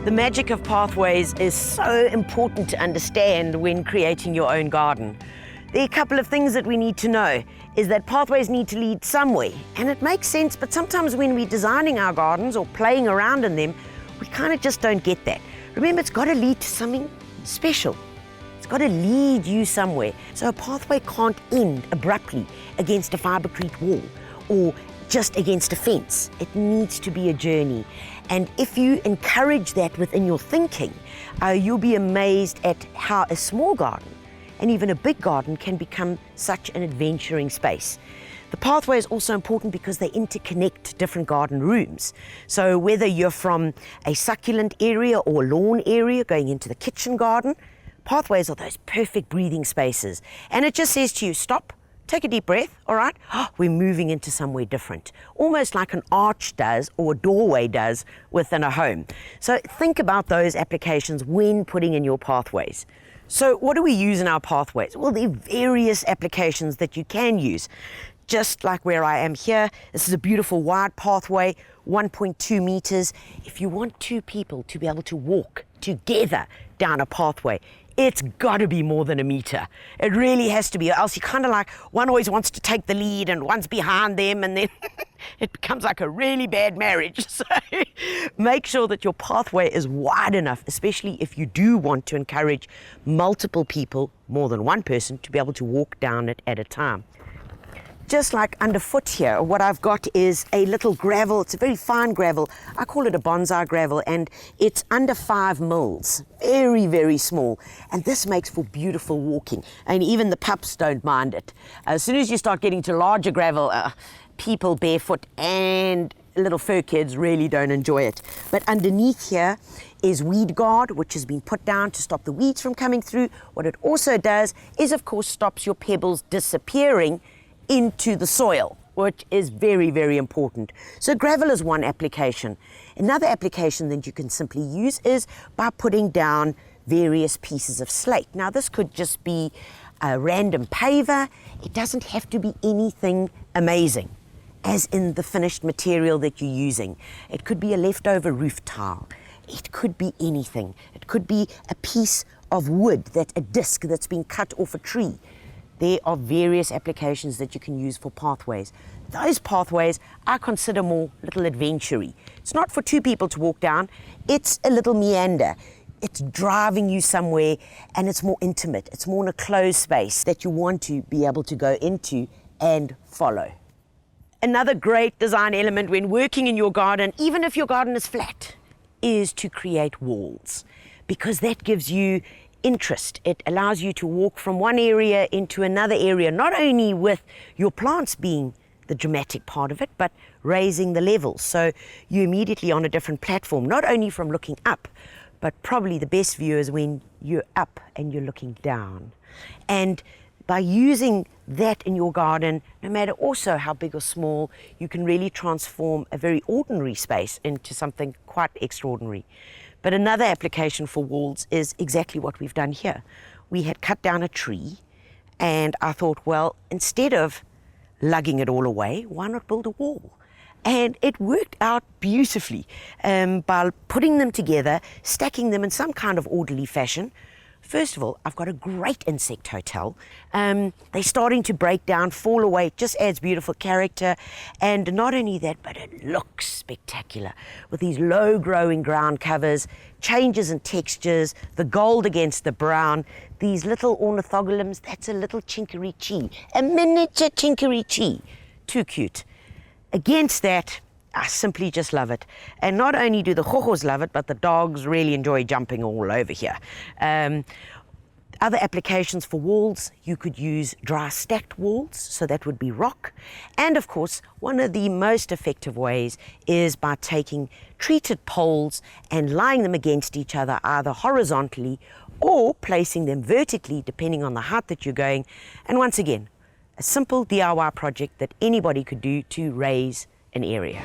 The magic of pathways is so important to understand when creating your own garden. There are a couple of things that we need to know, is that pathways need to lead somewhere. And it makes sense, but sometimes when we're designing our gardens or playing around in them, we kind of just don't get that. Remember, it's got to lead to something special. It's got to lead you somewhere. So a pathway can't end abruptly against a fibercrete wall or just against a fence. It needs to be a journey. And if you encourage that within your thinking, you'll be amazed at how a small garden and even a big garden can become such an adventuring space. The pathway is also important because they interconnect different garden rooms. So whether you're from a succulent area or lawn area going into the kitchen garden, pathways are those perfect breathing spaces. And it just says to you, stop, take a deep breath, all right? We're moving into somewhere different, almost like an arch does or a doorway does within a home. So think about those applications when putting in your pathways. So what do we use in our pathways? Well, there are various applications that you can use. Just like where I am here, this is a beautiful wide pathway, 1.2 meters. If you want two people to be able to walk together down a pathway, it's got to be more than a meter. It really has to be, or else you kind of like, one always wants to take the lead and one's behind them, and then it becomes like a really bad marriage. So make sure that your pathway is wide enough, especially if you do want to encourage multiple people, more than one person, to be able to walk down it at a time. Just like underfoot here, what I've got is a little gravel. It's a very fine gravel. I call it a bonsai gravel, and it's under 5 mils. Very, very small. And this makes for beautiful walking. And even the pups don't mind it. As soon as you start getting to larger gravel, people barefoot and little fur kids really don't enjoy it. But underneath here is weed guard, which has been put down to stop the weeds from coming through. What it also does is, of course, stops your pebbles disappearing into the soil, which is very, very important. So gravel is one application. Another application that you can simply use is by putting down various pieces of slate. Now, this could just be a random paver. It doesn't have to be anything amazing, as in the finished material that you're using. It could be a leftover roof tile. It could be anything. It could be a piece of wood, a disc that's been cut off a tree. There are various applications that you can use for pathways. Those pathways I consider more little adventure-y. It's not for two people to walk down, it's a little meander. It's driving you somewhere, and it's more intimate. It's more in a closed space that you want to be able to go into and follow. Another great design element when working in your garden, even if your garden is flat, is to create walls, because that gives you interest. It allows you to walk from one area into another area, not only with your plants being the dramatic part of it, but raising the levels. So you're immediately on a different platform, not only from looking up, but probably the best view is when you're up and you're looking down. And by using that in your garden, no matter also how big or small, you can really transform a very ordinary space into something quite extraordinary. But another application for walls is exactly what we've done here. We had cut down a tree, and I thought, well, instead of lugging it all away, why not build a wall? And it worked out beautifully by putting them together, stacking them in some kind of orderly fashion. First of all, I've got a great insect hotel. They're starting to break down, fall away. It just adds beautiful character. And not only that, but it looks spectacular with these low-growing ground covers, changes in textures, the gold against the brown, these little ornithogalums. That's a little chinkery-chi, a miniature chinkery-chi. Too cute. Against that, I simply just love it. And not only do the hojos love it, but the dogs really enjoy jumping all over here. Other applications for walls, you could use dry stacked walls, so that would be rock. And of course, one of the most effective ways is by taking treated poles and lying them against each other, either horizontally or placing them vertically, depending on the height that you're going. And once again, a simple DIY project that anybody could do to raise an area.